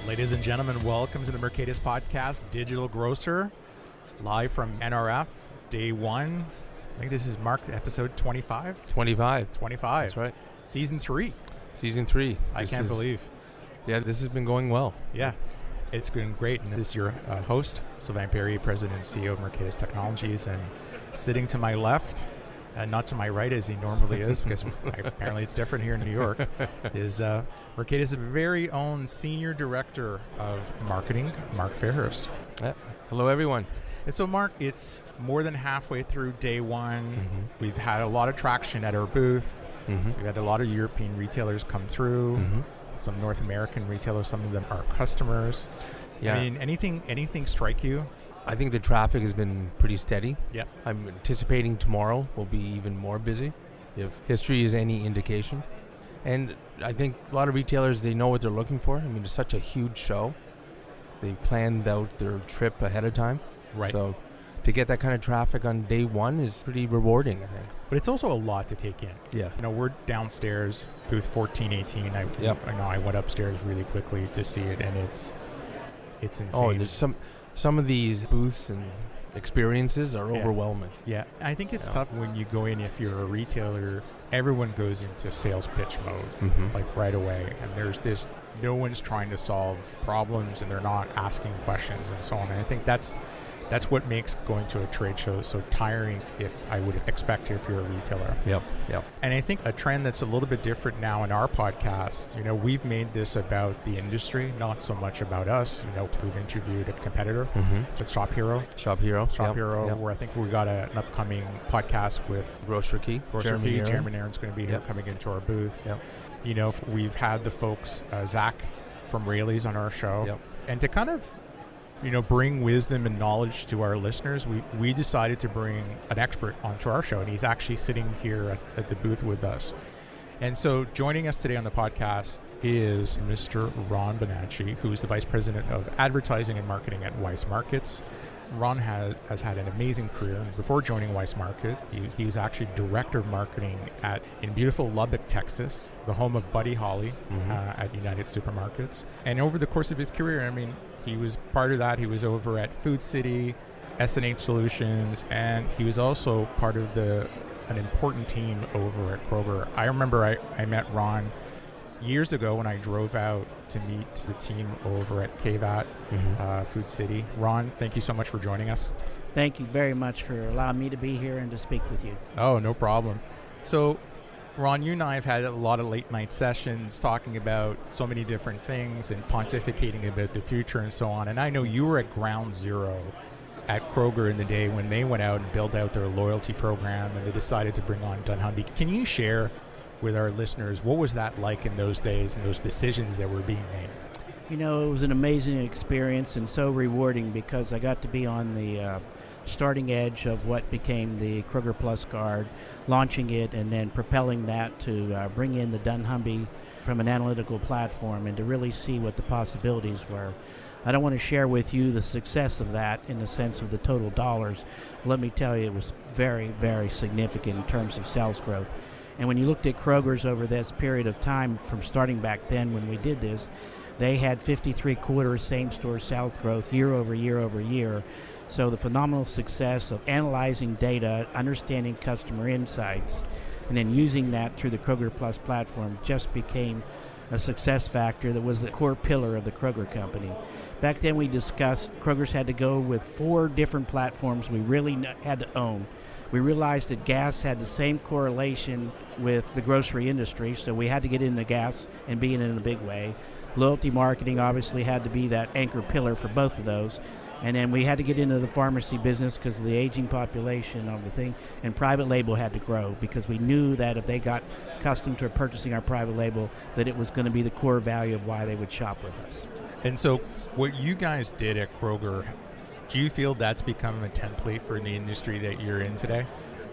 Ladies and gentlemen, welcome to the Mercatus Podcast, Digital Grocer, live from NRF, day one. I think this is marked episode 25? 25. That's right. Season 3. I can't believe. Yeah, this has been going well. Yeah, it's been great. And this is your host, Sylvain Perry, President and CEO of Mercatus Technologies. And sitting to my left, not to my right as he normally is, because apparently it's different here in New York, is Mercatus' very own Senior Director of Marketing, Mark Fairhurst. Yeah. Hello, everyone. And so, Mark, it's more than halfway through day one. Mm-hmm. We've had a lot of traction at our booth. Mm-hmm. We've had a lot of European retailers come through, some North American retailers, some of them are customers. Yeah. I mean, anything strike you? I think the traffic has been pretty steady. Yeah. I'm anticipating tomorrow will be even more busy, if history is any indication. And I think a lot of retailers, they know what they're looking for. I mean, it's such a huge show. They planned out their trip ahead of time. Right. So to get that kind of traffic on day one is pretty rewarding, I think. But it's also a lot to take in. Yeah. You know, we're downstairs, booth 1418. I know I went upstairs really quickly to see it, and it's insane. Oh, there's some of these booths and experiences are overwhelming. Yeah. I think it's tough when you go in, if you're a retailer, everyone goes into sales pitch mode, like right away. And there's no one's trying to solve problems, and they're not asking questions and so on. And I think that's what makes going to a trade show so tiring, if I would expect here if you're a retailer. Yep. And I think a trend that's a little bit different now in our podcast, you know, we've made this about the industry, not so much about us. You know, we've interviewed a competitor, with Shop Hero, where I think we got an upcoming podcast with Grocery. Chairman Aaron's going to be here coming into our booth. Yep. You know, we've had the folks, Zach from Rayleigh's on our show. Yep. And to kind of, you know, bring wisdom and knowledge to our listeners, we decided to bring an expert onto our show, and he's actually sitting here at the booth with us. And so joining us today on the podcast is Mr. Ron Bonacci, who is the Vice President of Advertising and Marketing at Weis Markets. Ron has had an amazing career. Before joining Weis Market, he was actually Director of Marketing in beautiful Lubbock, Texas, the home of Buddy Holly at United Supermarkets. And over the course of his career, I mean, he was part of that. He was over at Food City, S&H Solutions, and he was also part of an important team over at Kroger. I remember I met Ron years ago when I drove out to meet the team over at KVAT, Food City. Ron, thank you so much for joining us. Thank you very much for allowing me to be here and to speak with you. Oh, no problem. So, Ron, you and I have had a lot of late night sessions talking about so many different things and pontificating about the future and so on. And I know you were at ground zero at Kroger in the day when they went out and built out their loyalty program and they decided to bring on dunnhumby. Can you share with our listeners, what was that like in those days and those decisions that were being made? You know, it was an amazing experience and so rewarding because I got to be on the starting edge of what became the Kroger Plus card, launching it and then propelling that to bring in the dunnhumby from an analytical platform and to really see what the possibilities were. I don't want to share with you the success of that in the sense of the total dollars. Let me tell you, it was very, very significant in terms of sales growth. And when you looked at Kroger's over this period of time from starting back then when we did this, they had 53 quarters same-store sales growth year over year. So the phenomenal success of analyzing data, understanding customer insights, and then using that through the Kroger Plus platform just became a success factor that was the core pillar of the Kroger company. Back then we discussed Kroger's had to go with 4 different platforms we really had to own. We realized that gas had the same correlation with the grocery industry, so we had to get into gas and be in it in a big way. Loyalty marketing obviously had to be that anchor pillar for both of those. And then we had to get into the pharmacy business because of the aging population of the thing. And private label had to grow because we knew that if they got accustomed to purchasing our private label, that it was going to be the core value of why they would shop with us. And so what you guys did at Kroger, do you feel that's become a template for the industry that you're in today?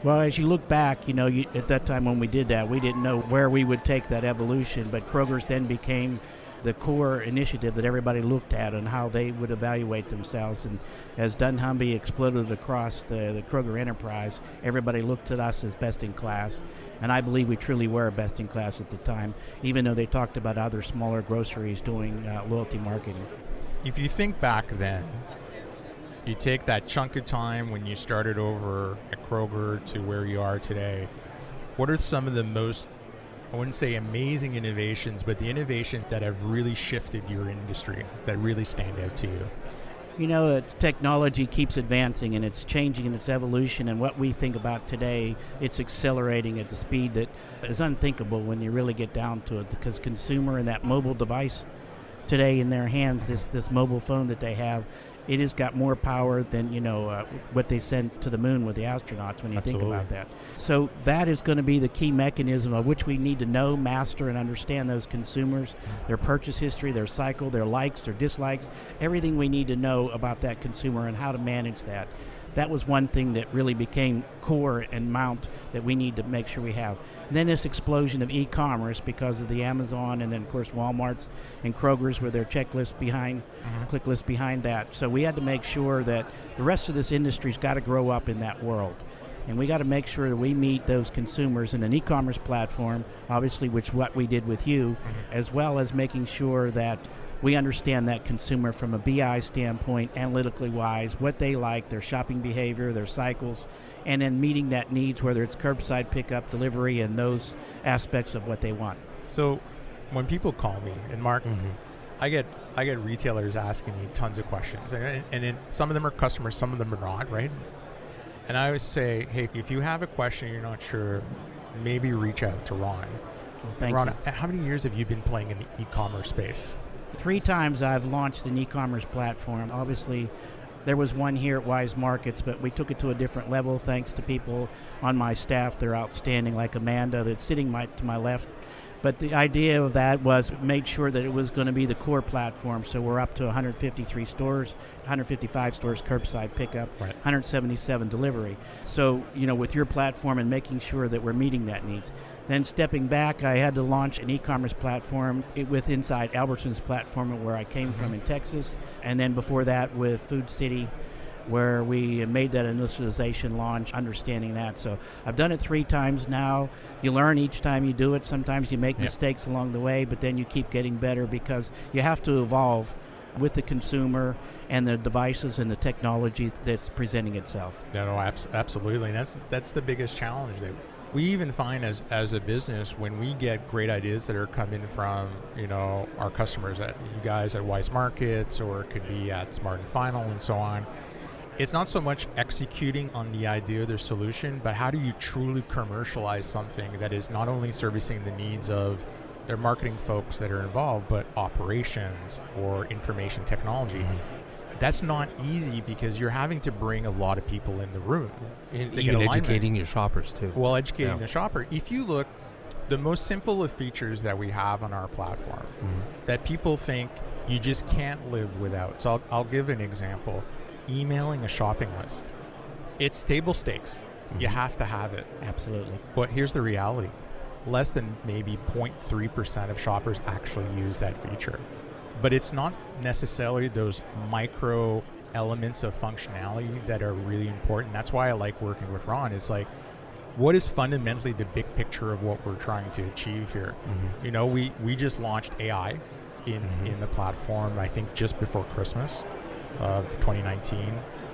Well, as you look back, you know, at that time when we did that, we didn't know where we would take that evolution, but Kroger's then became the core initiative that everybody looked at and how they would evaluate themselves. And as dunnhumby exploded across the Kroger enterprise, everybody looked at us as best in class. And I believe we truly were best in class at the time, even though they talked about other smaller groceries doing loyalty marketing. If you think back then, you take that chunk of time when you started over at Kroger to where you are today, what are some of the most, I wouldn't say amazing innovations, but the innovations that have really shifted your industry, that really stand out to you? You know, technology keeps advancing and it's changing in its evolution, and what we think about today, it's accelerating at the speed that is unthinkable when you really get down to it, because consumer and that mobile device today in their hands, this mobile phone that they have, it has got more power than, what they sent to the moon with the astronauts when you Absolutely. think about that. So that is going to be the key mechanism of which we need to know, master, and understand those consumers, their purchase history, their cycle, their likes, their dislikes, everything we need to know about that consumer and how to manage that. That was one thing that really became core and mount that we need to make sure we have. And then this explosion of e-commerce because of the Amazon and then, of course, Walmart's and Kroger's with their checklist behind, click list behind that. So we had to make sure that the rest of this industry's got to grow up in that world. And we got to make sure that we meet those consumers in an e-commerce platform, obviously, which what we did with you, as well as making sure that we understand that consumer from a BI standpoint, analytically wise, what they like, their shopping behavior, their cycles, and then meeting that needs, whether it's curbside pickup, delivery, and those aspects of what they want. So when people call me, and Mark, I get retailers asking me tons of questions, and then some of them are customers, some of them are not, right? And I always say, hey, if you have a question you're not sure, maybe reach out to Ron. Well, thank Ron, you. how many years have you been playing in the e-commerce space? 3 times I've launched an e-commerce platform. Obviously, there was one here at Weis Markets, but we took it to a different level thanks to people on my staff. They're outstanding, like Amanda, that's sitting to my left. But the idea of that was made sure that it was going to be the core platform. So we're up to 153 stores, 155 stores curbside pickup, Right. 177 delivery. So, with your platform and making sure that we're meeting that needs. Then stepping back, I had to launch an e-commerce platform with inside Albertson's platform where I came from in Texas. And then before that with Food City, where we made that initialization launch, understanding that. So I've done it 3 times now. You learn each time you do it. Sometimes you make mistakes along the way, but then you keep getting better because you have to evolve with the consumer and the devices and the technology that's presenting itself. No, absolutely. And that's the biggest challenge that we even find as a business when we get great ideas that are coming from, our customers, at you guys at Weis Markets, or it could be at Smart and Final and so on. It's not so much executing on the idea of their solution, but how do you truly commercialize something that is not only servicing the needs of their marketing folks that are involved, but operations or information technology. That's not easy because you're having to bring a lot of people in the room. And to even get alignment. educating your shoppers too. Well, educating the shopper. If you look, the most simple of features that we have on our platform that people think you just can't live without. So I'll give an example. Emailing a shopping list. It's table stakes. You have to have it. Absolutely. But here's the reality. Less than maybe 0.3% of shoppers actually use that feature. But it's not necessarily those micro elements of functionality that are really important. That's why I like working with Ron. It's like, what is fundamentally the big picture of what we're trying to achieve here? We just launched AI in the platform, I think just before Christmas of 2019.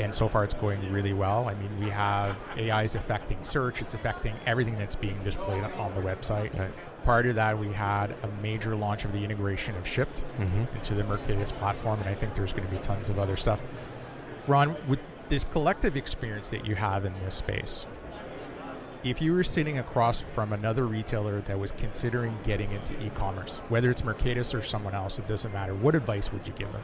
And so far it's going really well. I mean, we have AI is affecting search. It's affecting everything that's being displayed on the website. Right. Prior to that, we had a major launch of the integration of Shipped into the Mercatus platform, and I think there's going to be tons of other stuff. Ron, with this collective experience that you have in this space, if you were sitting across from another retailer that was considering getting into e-commerce, whether it's Mercatus or someone else, it doesn't matter, what advice would you give them?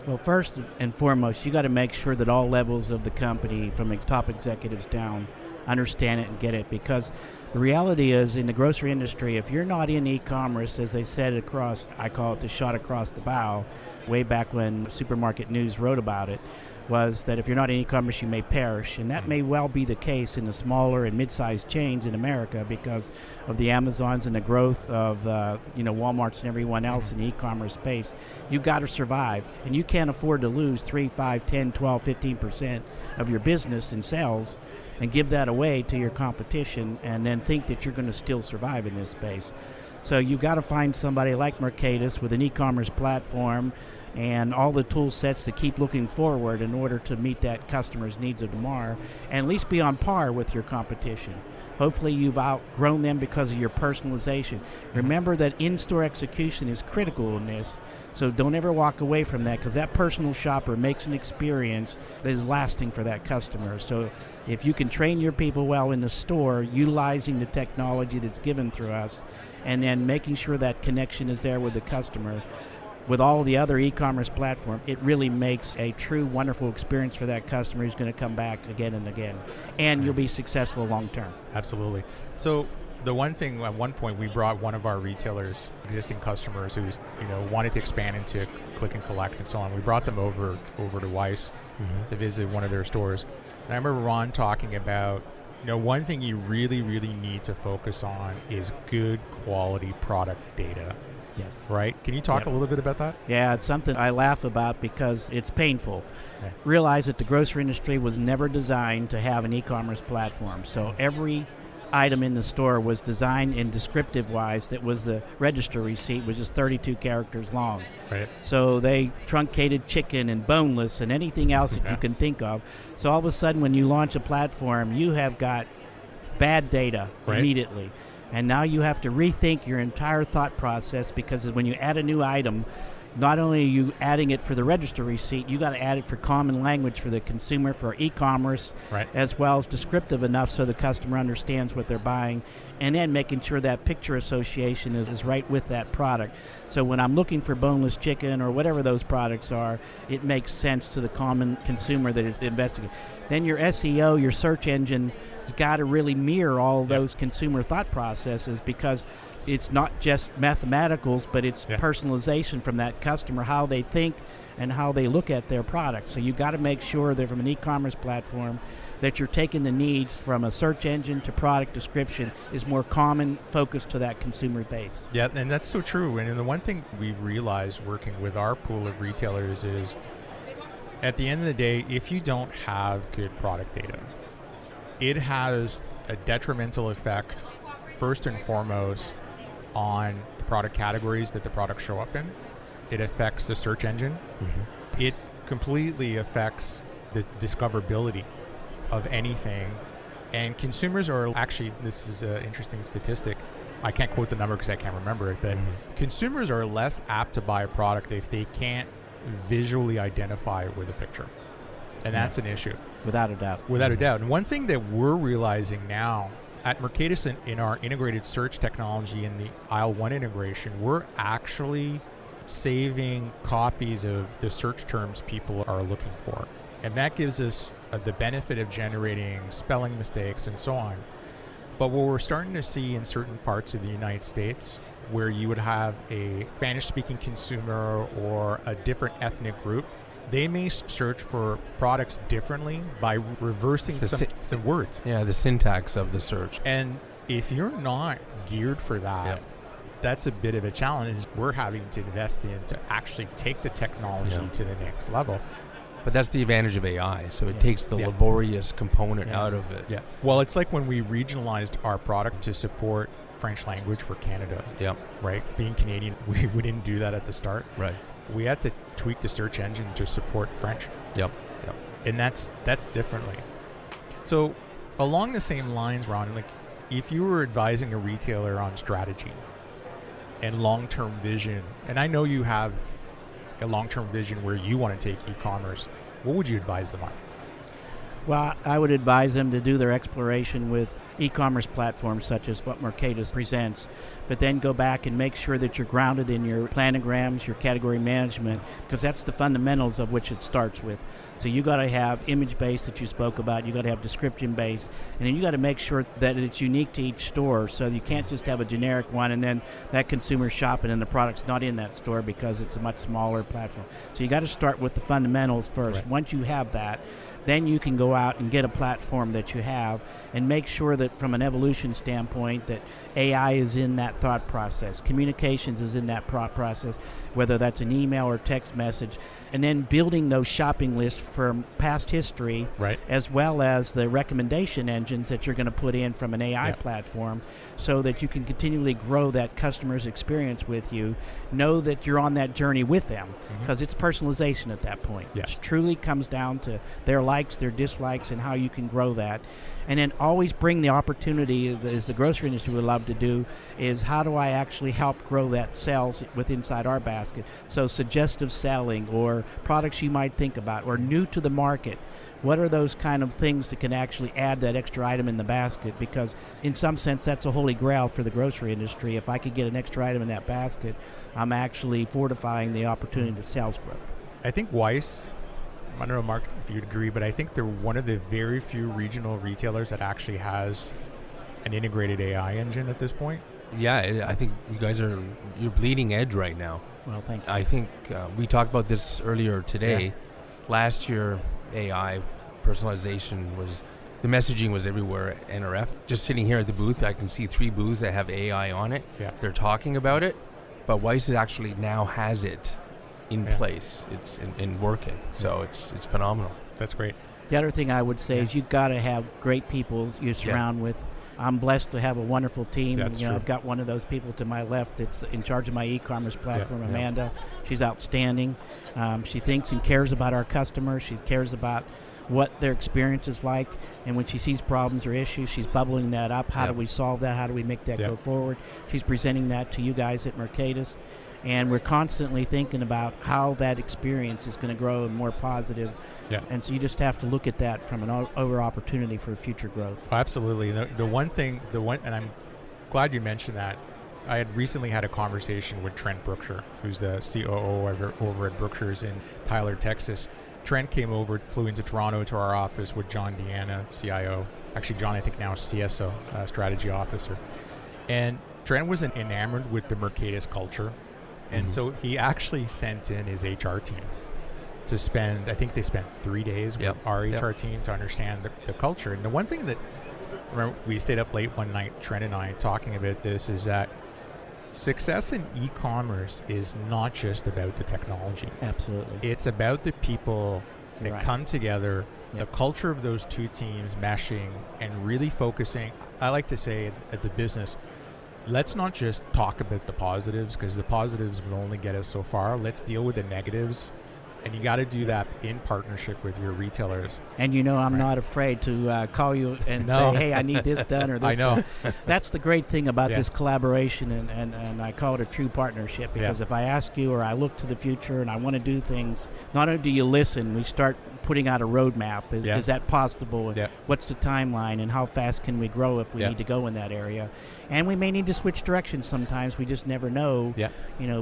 Well, first and foremost, you got to make sure that all levels of the company, from top executives down, understand it and get it, because the reality is in the grocery industry, if you're not in e-commerce, as they said across, I call it the shot across the bow, way back when Supermarket News wrote about it, was that if you're not in e-commerce, you may perish. And that may well be the case in the smaller and mid-sized chains in America because of the Amazons and the growth of Walmarts and everyone else in the e-commerce space. You've got to survive, and you can't afford to lose 3, 5, 10, 12, 15% of your business in sales and give that away to your competition and then think that you're going to still survive in this space. So you've got to find somebody like Markets with an e-commerce platform and all the tool sets to keep looking forward in order to meet that customer's needs of tomorrow and at least be on par with your competition. Hopefully you've outgrown them because of your personalization. Remember that in-store execution is critical in this, so don't ever walk away from that because that personal shopper makes an experience that is lasting for that customer. So if you can train your people well in the store, utilizing the technology that's given through us, and then making sure that connection is there with the customer, with all the other e-commerce platform, it really makes a true wonderful experience for that customer who's going to come back again and again. And you'll be successful long term. Absolutely. So the one thing, at one point, we brought one of our retailers, existing customers who's wanted to expand into click and collect and so on. We brought them over to Weis to visit one of their stores. And I remember Ron talking about, one thing you really, really need to focus on is good quality product data. Yes. Right? Can you talk a little bit about that? Yeah, it's something I laugh about because it's painful. Okay. Realize that the grocery industry was never designed to have an e-commerce platform. So every item in the store was designed in descriptive-wise that was the register receipt, which is 32 characters long. Right. So they truncated chicken and boneless and anything else that you can think of. So all of a sudden when you launch a platform, you have got bad data immediately. And now you have to rethink your entire thought process because when you add a new item, not only are you adding it for the register receipt, you got to add it for common language for the consumer, for e-commerce, as well as descriptive enough so the customer understands what they're buying, and then making sure that picture association is right with that product. So when I'm looking for boneless chicken or whatever those products are, it makes sense to the common consumer that is investigating. Then your SEO, your search engine, has got to really mirror all those consumer thought processes because it's not just mathematicals, but it's personalization from that customer, how they think and how they look at their product. So you've got to make sure that from an e-commerce platform that you're taking the needs from a search engine to product description is more common focus to that consumer base. Yeah, and that's so true. And the one thing we've realized working with our pool of retailers is at the end of the day, if you don't have good product data, it has a detrimental effect, first and foremost, on the product categories that the products show up in. It affects the search engine. It completely affects the discoverability of anything. And consumers are actually, this is an interesting statistic, I can't quote the number because I can't remember it, but consumers are less apt to buy a product if they can't visually identify it with a picture. And that's an issue. Without a doubt. Without a doubt. And one thing that we're realizing now at Markets in our integrated search technology in the aisle 1 integration, we're actually saving copies of the search terms people are looking for. And that gives us the benefit of generating spelling mistakes and so on. But what we're starting to see in certain parts of the United States where you would have a Spanish-speaking consumer or a different ethnic group, they may search for products differently by reversing some words. Yeah, the syntax of the search. And if you're not geared for that, that's a bit of a challenge we're having to invest in to actually take the technology to the next level. But that's the advantage of AI. So it takes the laborious component out of it. Yeah. Well, it's like when we regionalized our product to support French language for Canada. Yeah. Right? Being Canadian, we didn't do that at the start. Right. We had to tweak the search engine to support French. Yep. And that's differently. So along the same lines, Ron, like if you were advising a retailer on strategy and long-term vision, and I know you have a long-term vision where you want to take e-commerce, what would you advise them on? Well, I would advise them to do their exploration with e-commerce platforms such as what Mercatus presents, but then go back and make sure that you're grounded in your planograms, your category management, because that's the fundamentals of which it starts with. So you got to have image base that you spoke about, you got to have description base, and then you got to make sure that it's unique to each store, so you can't just have a generic one and then that consumer's shopping and the product's not in that store because it's a much smaller platform. So you got to start with the fundamentals first. Right. Once you have that, then you can go out and get a platform that you have and make sure that from an evolution standpoint that AI is in that thought process, communications is in that process, whether that's an email or text message, and then building those shopping lists from past history, Right. as well as the recommendation engines that you're going to put in from an AI platform, so that you can continually grow that customer's experience with you. Know that you're on that journey with them, because it's personalization at that point. Yes. It truly comes down to their likes, their dislikes, and how you can grow that. And then always bring the opportunity, as the grocery industry would love to do, is how do I actually help grow that sales with inside our basket? So suggestive selling, or products you might think about, or new to the market. What are those kind of things that can actually add that extra item in the basket? Because in some sense, that's a holy grail for the grocery industry. If I could get an extra item in that basket, I'm actually fortifying the opportunity to sales growth. I think Weis, I don't know, Mark, if you'd agree, but I think they're one of the very few regional retailers that actually has an integrated AI engine at this point. Yeah, I think you guys you're bleeding edge right now. Well, thank you. I think we talked about this earlier today. Yeah. Last year, AI personalization the messaging was everywhere at NRF. Just sitting here at the booth, I can see 3 booths that have AI on it. Yeah. They're talking about it, but Weis actually now has it in place. It's in working, so it's phenomenal. That's great. The other thing I would say is you've got to have great people you surround with. I'm blessed to have a wonderful team. That's true. I've got one of those people to my left that's in charge of my e-commerce platform, Yeah. Amanda. She's outstanding. She thinks and cares about our customers. She cares about what their experience is like, and when she sees problems or issues, she's bubbling that up. How do we solve that? How do we make that go forward? She's presenting that to you guys at Mercatus, and we're constantly thinking about how that experience is going to grow and more positive. Yeah. And so you just have to look at that from an over opportunity for future growth. Oh, absolutely. The one, and I'm glad you mentioned that. I had recently had a conversation with Trent Brookshire, who's the COO over at Brookshire's in Tyler, Texas. Trent came over, flew into Toronto to our office with John Deanna, CIO. Actually, John, I think now is CSO, strategy officer. And Trent was enamored with the Mercatus culture. And so he actually sent in his HR team to spend, I think they spent 3 days with our HR team to understand the culture. And the one thing that, remember, we stayed up late one night, Trent and I, talking about this, is that success in e-commerce is not just about the technology. Absolutely. It's about the people that come together, the culture of those two teams meshing and really focusing. I like to say at the business, let's not just talk about the positives, because the positives will only get us so far. Let's deal with the negatives. And you got to do that in partnership with your retailers. And I'm not afraid to call you and say, hey, I need this done or this I know. done. That's the great thing about this collaboration, and I call it a true partnership, because if I ask you or I look to the future and I want to do things, not only do you listen, we start putting out a roadmap. Is that possible? What's the timeline, and how fast can we grow if we need to go in that area? And we may need to switch directions sometimes. We just never know,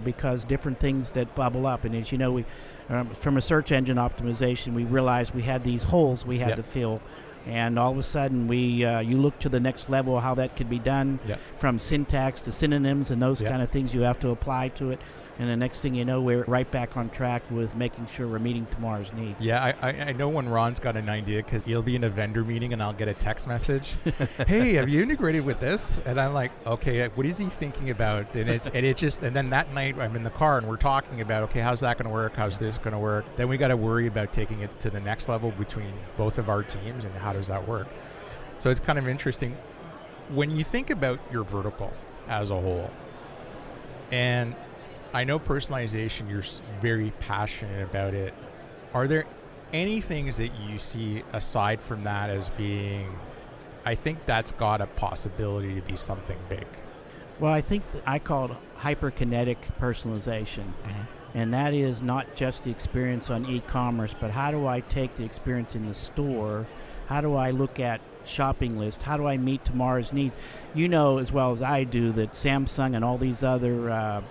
because different things that bubble up. And as you know, we from a search engine optimization, we realized we had these holes we had to fill. And all of a sudden, you look to the next level, how that could be done, from syntax to synonyms and those kind of things you have to apply to it. And the next thing you know, we're right back on track with making sure we're meeting tomorrow's needs. Yeah, I know when Ron's got an idea, because he'll be in a vendor meeting and I'll get a text message. Hey, have you integrated with this? And I'm like, okay, what is he thinking about? And and then that night I'm in the car and we're talking about, okay, how's that going to work? How's this going to work? Then we got to worry about taking it to the next level between both of our teams, and how does that work? So it's kind of interesting. When you think about your vertical as a whole, and I know personalization, you're very passionate about it. Are there any things that you see aside from that as being, I think that's got a possibility to be something big? Well, I think I call it hyperkinetic personalization. And that is not just the experience on e-commerce, but how do I take the experience in the store How do I look at shopping list? How do I meet tomorrow's needs? You know as well as I do that Samsung and all these other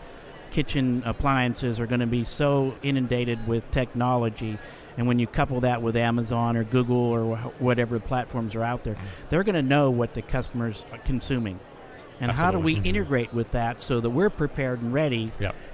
kitchen appliances are going to be so inundated with technology. And when you couple that with Amazon or Google or whatever platforms are out there, they're going to know what the customer's consuming. And how do we integrate with that so that we're prepared and ready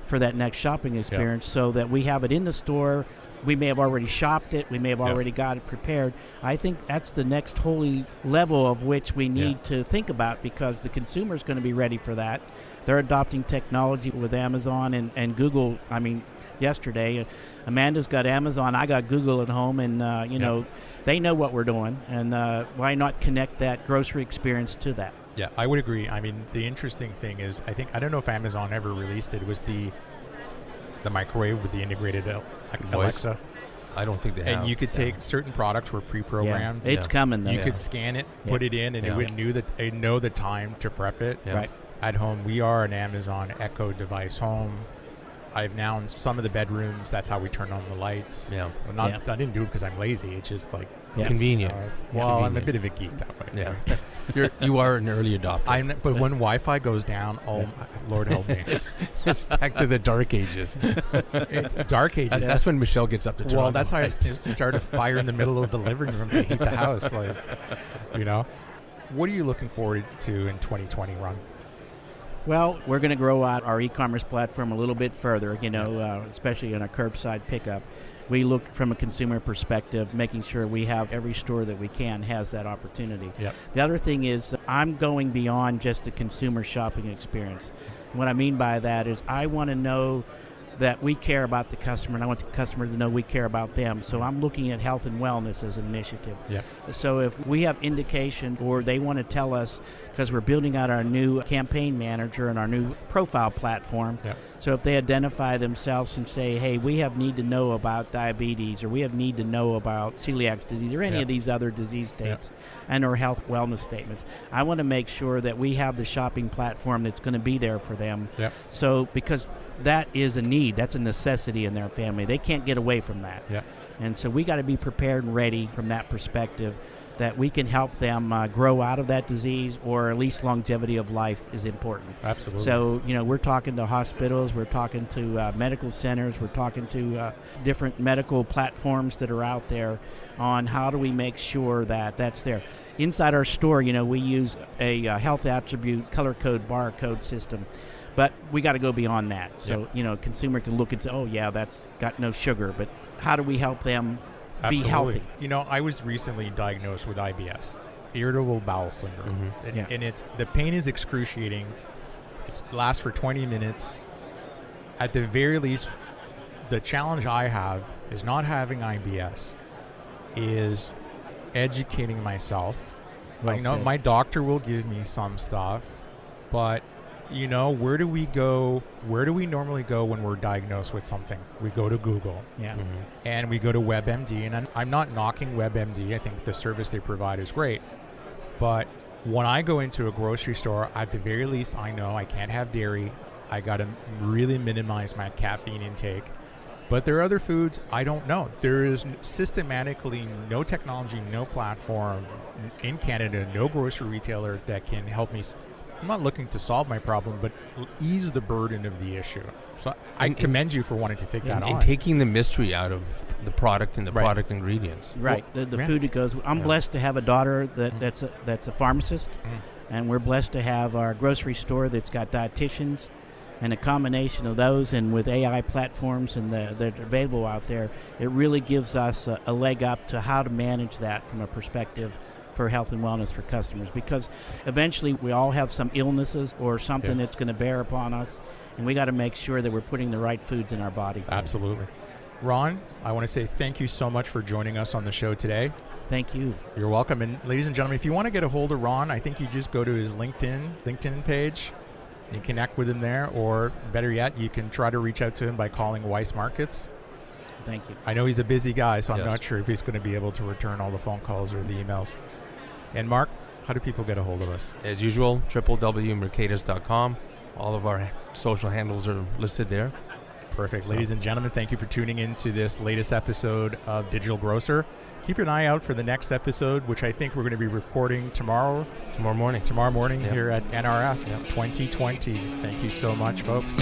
for that next shopping experience so that we have it in the store? We may have already shopped it. We may have already got it prepared. I think that's the next holy level of which we need to think about, because the consumer is going to be ready for that. They're adopting technology with Amazon and Google. I mean, yesterday, Amanda's got Amazon. I got Google at home, and know, they know what we're doing. And why not connect that grocery experience to that? Yeah, I would agree. I mean, the interesting thing is, I don't know if Amazon ever released it, was the microwave with the integrated Alexa. I don't think they have. And you could take certain products were pre-programmed. It's coming though. You could scan it, put it in, and it would know the time to prep it. Right. At home, we are an Amazon Echo device home. I've now in some of the bedrooms, that's how we turn on the lights. Yeah. Well, I didn't do it because I'm lazy. It's just like convenient. Well, I'm a bit of a geek that way. Yeah. You are an early adopter. But when Wi-Fi goes down, Lord help me. It's back to the dark ages. Dark ages. That's when Michelle gets up to turn on. Well, that's how I start a fire in the middle of the living room to heat the house. Like, what are you looking forward to in 2020, Ron? Well, we're going to grow out our e-commerce platform a little bit further, especially in our curbside pickup. We look from a consumer perspective, making sure we have every store that we can has that opportunity. Yep. The other thing is I'm going beyond just the consumer shopping experience. What I mean by that is I want to know that we care about the customer, and I want the customer to know we care about them. So I'm looking at health and wellness as an initiative. Yep. So if we have indication or they want to tell us, because we're building out our new campaign manager and our new profile platform, so if they identify themselves and say, hey, we have need to know about diabetes, or we have need to know about celiac disease, or any of these other disease states, and or health wellness statements, I want to make sure that we have the shopping platform that's going to be there for them. So because that is a need, that's a necessity in their family. They can't get away from that. And so we got to be prepared and ready from that perspective, that we can help them grow out of that disease, or at least longevity of life is important. Absolutely. So, we're talking to hospitals, we're talking to medical centers, we're talking to different medical platforms that are out there on how do we make sure that that's there. Inside our store, we use a health attribute color code barcode system. But we got to go beyond that. So, a consumer can look and say, oh, yeah, that's got no sugar. But how do we help them be healthy? I was recently diagnosed with IBS, irritable bowel syndrome. And the pain is excruciating. It lasts for 20 minutes. At the very least, the challenge I have is not having IBS, is educating myself. My doctor will give me some stuff, but where do we go? Where do we normally go when we're diagnosed with something? We go to Google. And we go to WebMD. And I'm not knocking WebMD. I think the service they provide is great. But when I go into a grocery store, at the very least, I know I can't have dairy. I got to really minimize my caffeine intake. But there are other foods I don't know. There is systematically no technology, no platform in Canada, no grocery retailer that can help me. I'm not looking to solve my problem, but ease the burden of the issue. So I commend you for wanting to take that on. And taking the mystery out of the product and the product ingredients. Right. The food that goes. I'm blessed to have a daughter that's a pharmacist, and we're blessed to have our grocery store that's got dietitians, and a combination of those, and with AI platforms and that are available out there, it really gives us a leg up to how to manage that from a perspective for health and wellness for customers, because eventually we all have some illnesses or something that's going to bear upon us, and we got to make sure that we're putting the right foods in our body. Absolutely. Ron, I want to say thank you so much for joining us on the show today. Thank you. You're welcome. And ladies and gentlemen, if you want to get a hold of Ron, I think you just go to his LinkedIn page. You connect with him there, or better yet, you can try to reach out to him by calling Weis Markets. Thank you. I know he's a busy guy, so I'm not sure if he's going to be able to return all the phone calls or the emails. And Mark, how do people get a hold of us? As usual, www.mercatus.com. All of our social handles are listed there. Perfect. Ladies and gentlemen, thank you for tuning in to this latest episode of Digital Grocer. Keep an eye out for the next episode, which I think we're going to be recording tomorrow Tomorrow morning here at NRF 2020. Thank you so much, folks.